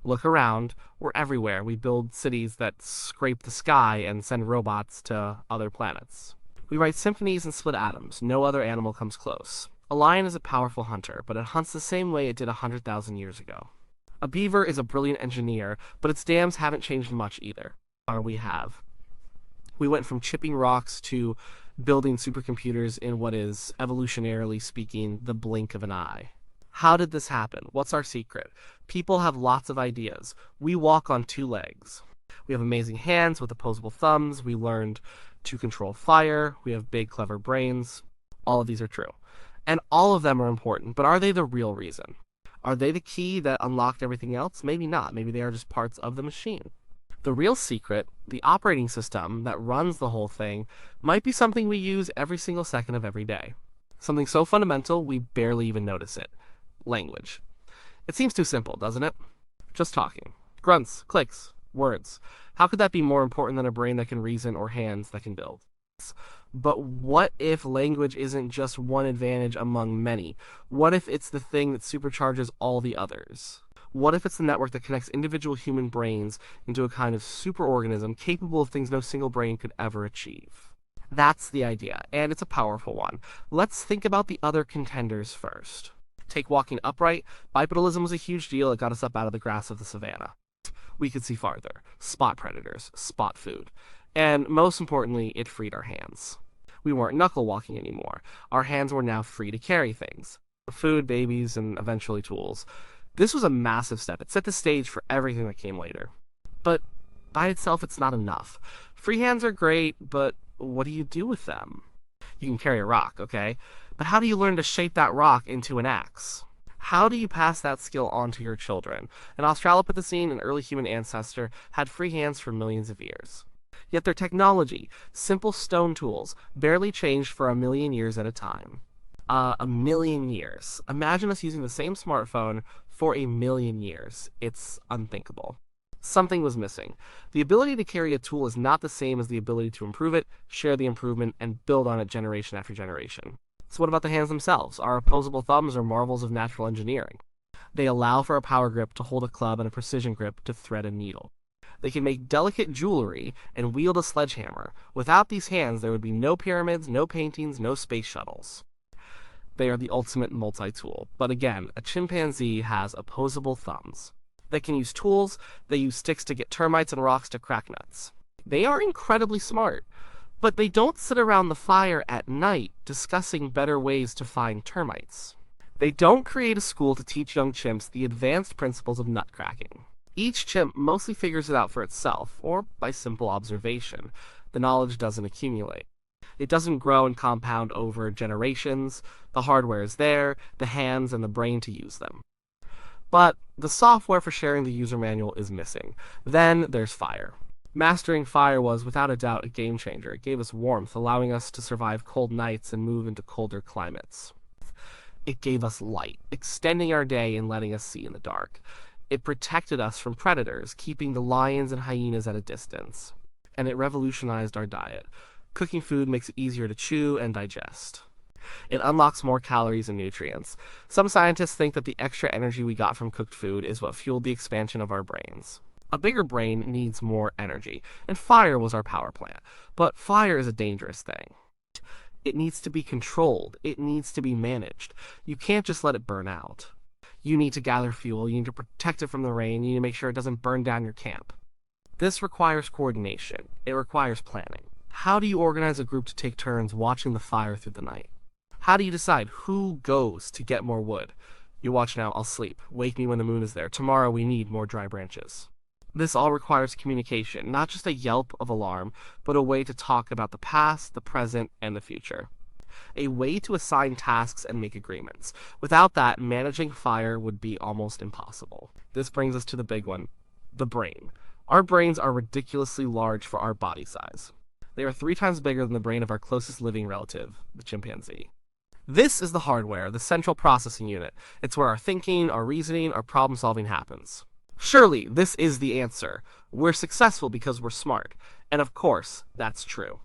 Look around, we're everywhere. We build cities that scrape the sky and send robots to other planets. We write symphonies and split atoms. No other animal comes close. A lion is a powerful hunter, but it hunts the same way it did 100,000 years ago. A beaver is a brilliant engineer, but its dams haven't changed much either. Or we have. We went from chipping rocks to building supercomputers in what is, evolutionarily speaking, the blink of an eye. How did this happen? What's our secret? People have lots of ideas. We walk on two legs. We have amazing hands with opposable thumbs. We learned to control fire. We have big, clever brains. All of these are true. And all of them are important, but are they the real reason? Are they the key that unlocked everything else? Maybe not. Maybe they are just parts of the machine. The real secret, the operating system that runs the whole thing, might be something we use every single second of every day. Something so fundamental we barely even notice it. Language. It seems too simple, doesn't it? Just talking. Grunts, clicks, words. How could that be more important than a brain that can reason or hands that can build? But what if language isn't just one advantage among many? What if it's the thing that supercharges all the others? What if it's the network that connects individual human brains into a kind of superorganism capable of things no single brain could ever achieve? That's the idea, and it's a powerful one. Let's think about the other contenders first. Take walking upright. Bipedalism was a huge deal. It got us up out of the grass of the savannah. We could see farther, spot predators, spot food. And most importantly, it freed our hands. We weren't knuckle walking anymore. Our hands were now free to carry things. Food, babies, and eventually tools. This was a massive step. It set the stage for everything that came later. But by itself, it's not enough. Free hands are great, but what do you do with them? You can carry a rock, okay? But how do you learn to shape that rock into an axe? How do you pass that skill on to your children? An Australopithecine, an early human ancestor, had free hands for millions of years. Yet their technology, simple stone tools, barely changed for 1,000,000 years at a time. 1,000,000 years. Imagine us using the same smartphone for 1,000,000 years. It's unthinkable. Something was missing. The ability to carry a tool is not the same as the ability to improve it, share the improvement, and build on it generation after generation. So what about the hands themselves? Our opposable thumbs are marvels of natural engineering. They allow for a power grip to hold a club and a precision grip to thread a needle. They can make delicate jewelry and wield a sledgehammer. Without these hands, there would be no pyramids, no paintings, no space shuttles. They are the ultimate multi-tool. But again, a chimpanzee has opposable thumbs. They can use tools. They use sticks to get termites and rocks to crack nuts. They are incredibly smart. But they don't sit around the fire at night discussing better ways to find termites. They don't create a school to teach young chimps the advanced principles of nut cracking. Each chimp mostly figures it out for itself, or by simple observation. The knowledge doesn't accumulate. It doesn't grow and compound over generations. The hardware is there, the hands and the brain to use them. But the software for sharing the user manual is missing. Then there's fire. Mastering fire was, without a doubt, a game changer. It gave us warmth, allowing us to survive cold nights and move into colder climates. It gave us light, extending our day and letting us see in the dark. It protected us from predators, keeping the lions and hyenas at a distance. And it revolutionized our diet. Cooking food makes it easier to chew and digest. It unlocks more calories and nutrients. Some scientists think that the extra energy we got from cooked food is what fueled the expansion of our brains. A bigger brain needs more energy, and fire was our power plant. But fire is a dangerous thing. It needs to be controlled. It needs to be managed. You can't just let it burn out. You need to gather fuel. You need to protect it from the rain. You need to make sure it doesn't burn down your camp. This requires coordination. It requires planning. How do you organize a group to take turns watching the fire through the night? How do you decide who goes to get more wood? You watch now, I'll sleep. Wake me when the moon is there. Tomorrow we need more dry branches. This all requires communication, not just a yelp of alarm, but a way to talk about the past, the present, and the future. A way to assign tasks and make agreements. Without that, managing fire would be almost impossible. This brings us to the big one, the brain. Our brains are ridiculously large for our body size. They are 3 times bigger than the brain of our closest living relative, the chimpanzee. This is the hardware, the central processing unit. It's where our thinking, our reasoning, our problem solving happens. Surely, this is the answer. We're successful because we're smart. And of course, that's true.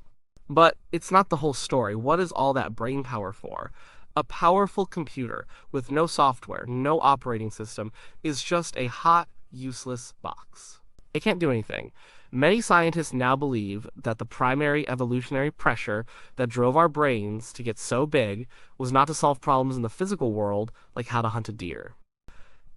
But it's not the whole story. What is all that brain power for? A powerful computer with no software, no operating system, is just a hot, useless box. It can't do anything. Many scientists now believe that the primary evolutionary pressure that drove our brains to get so big was not to solve problems in the physical world, like how to hunt a deer.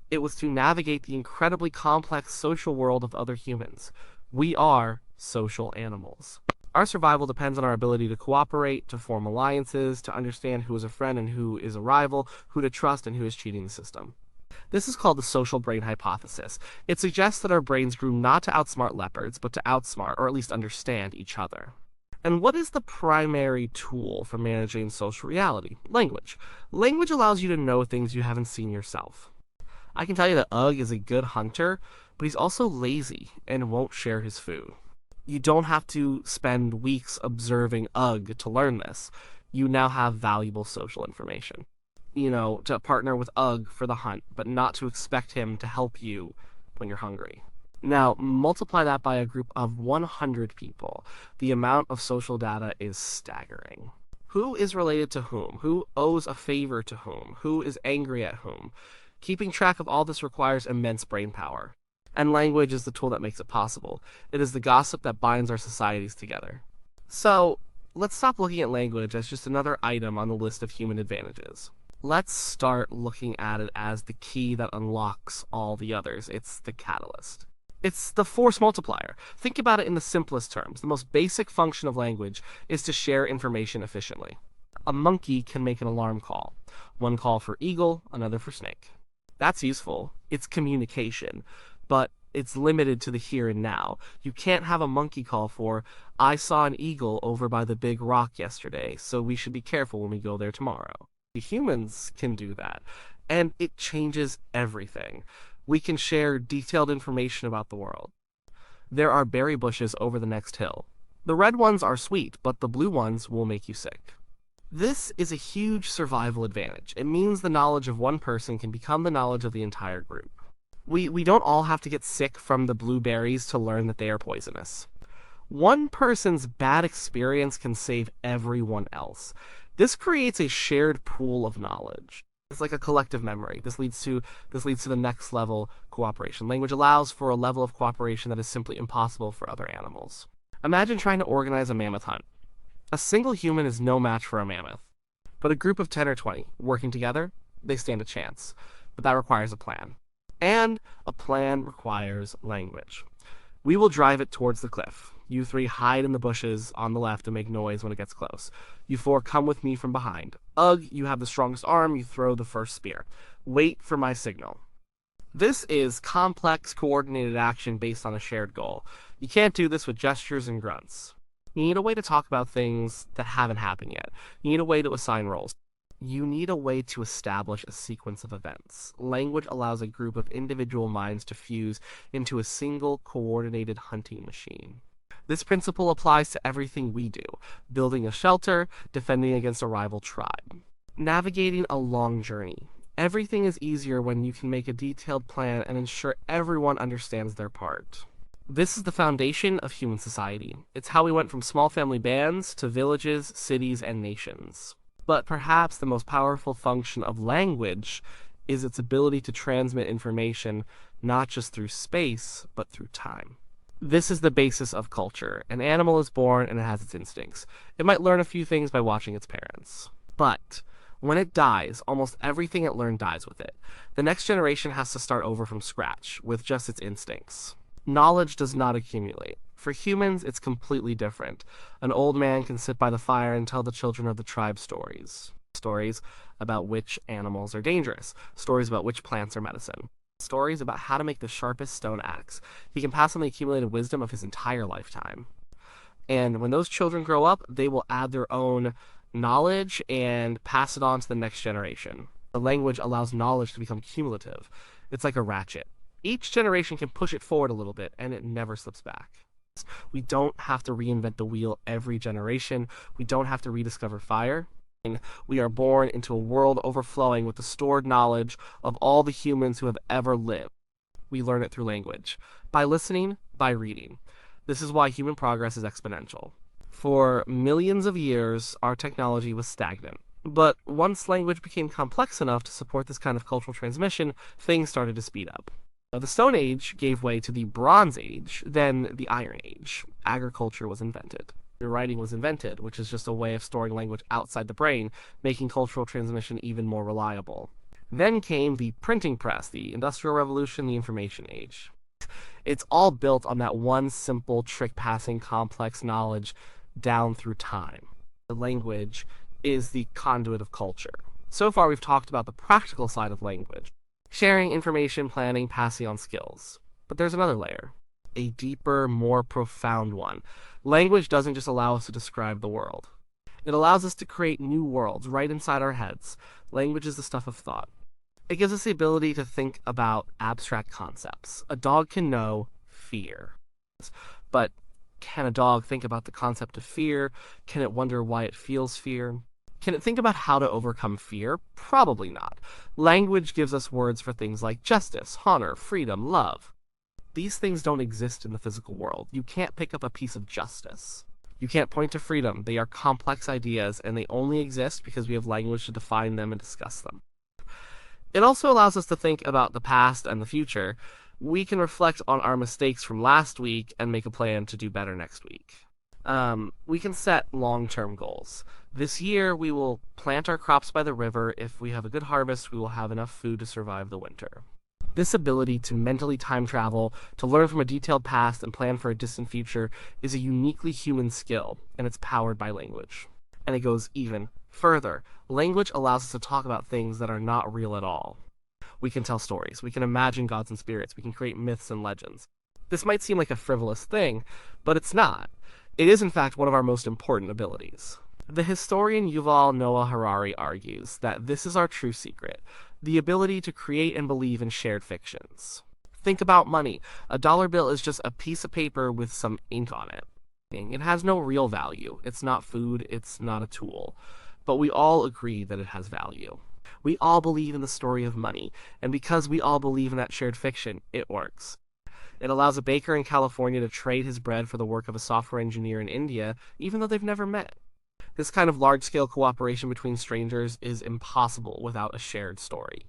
It was to navigate the incredibly complex social world of other humans. We are social animals. Our survival depends on our ability to cooperate, to form alliances, to understand who is a friend and who is a rival, who to trust and who is cheating the system. This is called the social brain hypothesis. It suggests that our brains grew not to outsmart leopards, but to outsmart, or at least understand, each other. And what is the primary tool for managing social reality? Language. Language allows you to know things you haven't seen yourself. I can tell you that Ugg is a good hunter, but he's also lazy and won't share his food. You don't have to spend weeks observing Ugg to learn this. You now have valuable social information. To partner with Ugg for the hunt, but not to expect him to help you when you're hungry. Now, multiply that by a group of 100 people. The amount of social data is staggering. Who is related to whom? Who owes a favor to whom? Who is angry at whom? Keeping track of all this requires immense brain power. And language is the tool that makes it possible. It is the gossip that binds our societies together. So, let's stop looking at language as just another item on the list of human advantages. Let's start looking at it as the key that unlocks all the others. It's the catalyst. It's the force multiplier. Think about it in the simplest terms. The most basic function of language is to share information efficiently. A monkey can make an alarm call. One call for eagle, another for snake. That's useful. It's communication. But it's limited to the here and now. You can't have a monkey call for, I saw an eagle over by the big rock yesterday, so we should be careful when we go there tomorrow. Humans can do that, and it changes everything. We can share detailed information about the world. There are berry bushes over the next hill. The red ones are sweet, but the blue ones will make you sick. This is a huge survival advantage. It means the knowledge of one person can become the knowledge of the entire group. We don't all have to get sick from the blueberries to learn that they are poisonous. One person's bad experience can save everyone else. This creates a shared pool of knowledge. It's like a collective memory. This leads to the next level cooperation. Language allows for a level of cooperation that is simply impossible for other animals. Imagine trying to organize a mammoth hunt. A single human is no match for a mammoth. But a group of 10 or 20 working together, they stand a chance. But that requires a plan. And a plan requires language. We will drive it towards the cliff. You three hide in the bushes on the left and make noise when it gets close. You four come with me from behind. Ugh, you have the strongest arm, you throw the first spear. Wait for my signal. This is complex, coordinated action based on a shared goal. You can't do this with gestures and grunts. You need a way to talk about things that haven't happened yet. You need a way to assign roles. You need a way to establish a sequence of events. Language allows a group of individual minds to fuse into a single coordinated hunting machine. This principle applies to everything we do, building a shelter, defending against a rival tribe, navigating a long journey. Everything is easier when you can make a detailed plan and ensure everyone understands their part. This is the foundation of human society. It's how we went from small family bands to villages, cities, and nations. But perhaps the most powerful function of language is its ability to transmit information not just through space, but through time. This is the basis of culture. An animal is born and it has its instincts. It might learn a few things by watching its parents. But when it dies, almost everything it learned dies with it. The next generation has to start over from scratch, with just its instincts. Knowledge does not accumulate. For humans, it's completely different. An old man can sit by the fire and tell the children of the tribe stories. Stories about which animals are dangerous. Stories about which plants are medicine. Stories about how to make the sharpest stone axe. He can pass on the accumulated wisdom of his entire lifetime. And when those children grow up, they will add their own knowledge and pass it on to the next generation. The language allows knowledge to become cumulative. It's like a ratchet. Each generation can push it forward a little bit, and it never slips back. We don't have to reinvent the wheel every generation. We don't have to rediscover fire. We are born into a world overflowing with the stored knowledge of all the humans who have ever lived. We learn it through language. By listening, by reading. This is why human progress is exponential. For millions of years, our technology was stagnant. But once language became complex enough to support this kind of cultural transmission, things started to speed up. The Stone Age gave way to the Bronze Age, then the Iron Age. Agriculture was invented. Writing was invented, which is just a way of storing language outside the brain, making cultural transmission even more reliable. Then came the printing press, the Industrial Revolution, the Information Age. It's all built on that one simple trick passing complex knowledge down through time. The language is the conduit of culture. So far, we've talked about the practical side of language, sharing information, planning, passing on skills. But there's another layer, a deeper, more profound one. Language doesn't just allow us to describe the world. It allows us to create new worlds right inside our heads. Language is the stuff of thought. It gives us the ability to think about abstract concepts. A dog can know fear. But can a dog think about the concept of fear? Can it wonder why it feels fear? Can it think about how to overcome fear? Probably not. Language gives us words for things like justice, honor, freedom, love. These things don't exist in the physical world. You can't pick up a piece of justice. You can't point to freedom. They are complex ideas, and they only exist because we have language to define them and discuss them. It also allows us to think about the past and the future. We can reflect on our mistakes from last week and make a plan to do better next week. We can set long-term goals. This year, we will plant our crops by the river. If we have a good harvest, we will have enough food to survive the winter. This ability to mentally time travel, to learn from a detailed past and plan for a distant future is a uniquely human skill, and it's powered by language. And it goes even further. Language allows us to talk about things that are not real at all. We can tell stories, we can imagine gods and spirits, we can create myths and legends. This might seem like a frivolous thing, but it's not. It is in fact one of our most important abilities. The historian Yuval Noah Harari argues that this is our true secret, the ability to create and believe in shared fictions. Think about money. A dollar bill is just a piece of paper with some ink on it. It has no real value. It's not food, it's not a tool. But we all agree that it has value. We all believe in the story of money, and because we all believe in that shared fiction, it works. It allows a baker in California to trade his bread for the work of a software engineer in India, even though they've never met. This kind of large-scale cooperation between strangers is impossible without a shared story.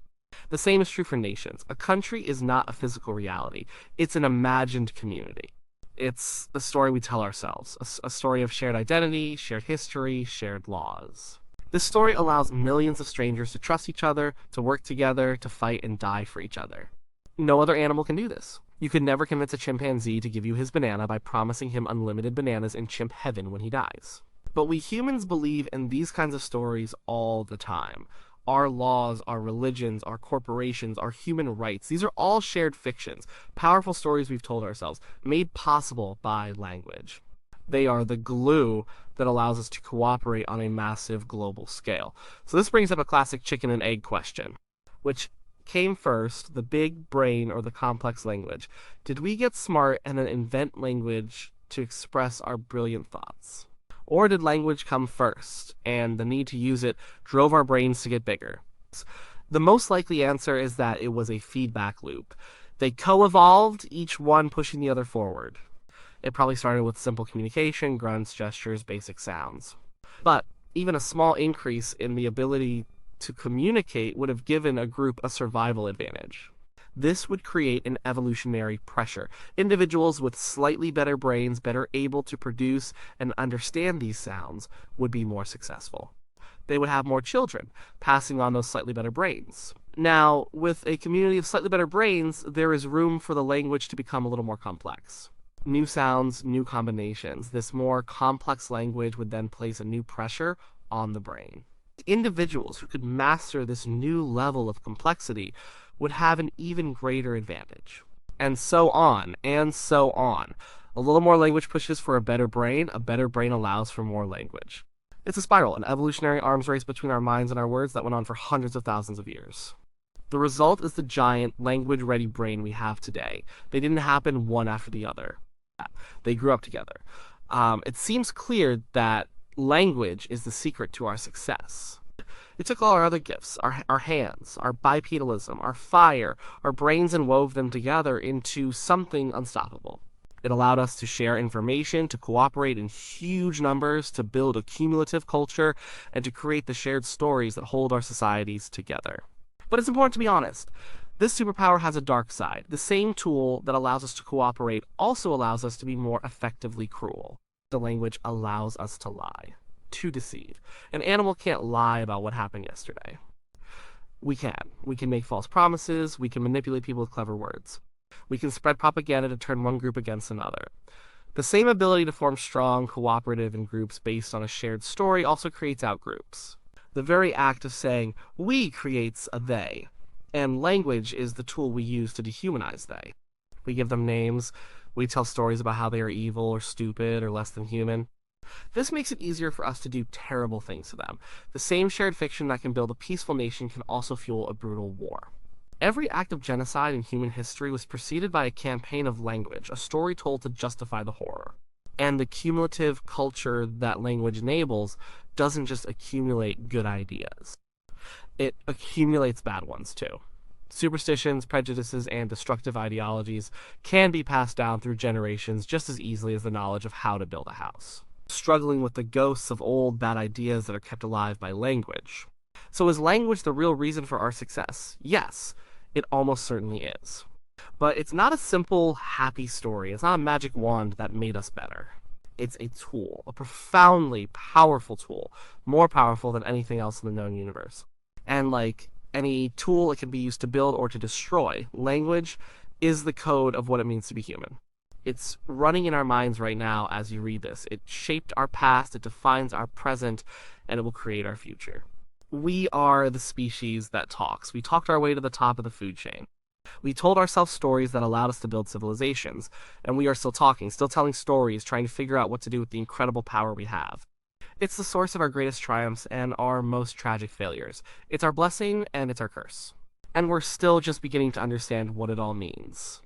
The same is true for nations. A country is not a physical reality. It's an imagined community. It's the story we tell ourselves, a story of shared identity, shared history, shared laws. This story allows millions of strangers to trust each other, to work together, to fight and die for each other. No other animal can do this. You could never convince a chimpanzee to give you his banana by promising him unlimited bananas in chimp heaven when he dies. But we humans believe in these kinds of stories all the time. Our laws, our religions, our corporations, our human rights, these are all shared fictions, powerful stories we've told ourselves, made possible by language. They are the glue that allows us to cooperate on a massive global scale. So this brings up a classic chicken and egg question. Which came first, the big brain or the complex language? Did we get smart and then invent language to express our brilliant thoughts? Or did language come first, and the need to use it drove our brains to get bigger? The most likely answer is that it was a feedback loop. They co-evolved, each one pushing the other forward. It probably started with simple communication, grunts, gestures, basic sounds. But even a small increase in the ability to communicate would have given a group a survival advantage. This would create an evolutionary pressure. Individuals with slightly better brains, better able to produce and understand these sounds, would be more successful. They would have more children, passing on those slightly better brains. Now, with a community of slightly better brains, there is room for the language to become a little more complex. New sounds, new combinations. This more complex language would then place a new pressure on the brain. Individuals who could master this new level of complexity would have an even greater advantage. And so on, and so on. A little more language pushes for a better brain allows for more language. It's a spiral, an evolutionary arms race between our minds and our words that went on for hundreds of thousands of years. The result is the giant, language-ready brain we have today. They didn't happen one after the other. They grew up together. It seems clear that language is the secret to our success. It took all our other gifts, our hands, our bipedalism, our fire, our brains, and wove them together into something unstoppable. It allowed us to share information, to cooperate in huge numbers, to build a cumulative culture, and to create the shared stories that hold our societies together. But it's important to be honest. This superpower has a dark side. The same tool that allows us to cooperate also allows us to be more effectively cruel. The language allows us to lie, to deceive. An animal can't lie about what happened yesterday. We can. We can make false promises. We can manipulate people with clever words. We can spread propaganda to turn one group against another. The same ability to form strong, cooperative in groups based on a shared story also creates outgroups. The very act of saying we creates a they, and language is the tool we use to dehumanize they. We give them names, we tell stories about how they are evil or stupid or less than human. This makes it easier for us to do terrible things to them. The same shared fiction that can build a peaceful nation can also fuel a brutal war. Every act of genocide in human history was preceded by a campaign of language, a story told to justify the horror. And the cumulative culture that language enables doesn't just accumulate good ideas, it accumulates bad ones too. Superstitions, prejudices, and destructive ideologies can be passed down through generations just as easily as the knowledge of how to build a house. Struggling with the ghosts of old bad ideas that are kept alive by language. So is language the real reason for our success? Yes, it almost certainly is. But it's not a simple, happy story. It's not a magic wand that made us better. It's a tool, a profoundly powerful tool, more powerful than anything else in the known universe. And like any tool, it can be used to build or to destroy. Language is the code of what it means to be human. It's running in our minds right now as you read this. It shaped our past, it defines our present, and it will create our future. We are the species that talks. We talked our way to the top of the food chain. We told ourselves stories that allowed us to build civilizations, and we are still talking, still telling stories, trying to figure out what to do with the incredible power we have. It's the source of our greatest triumphs and our most tragic failures. It's our blessing and it's our curse. And we're still just beginning to understand what it all means.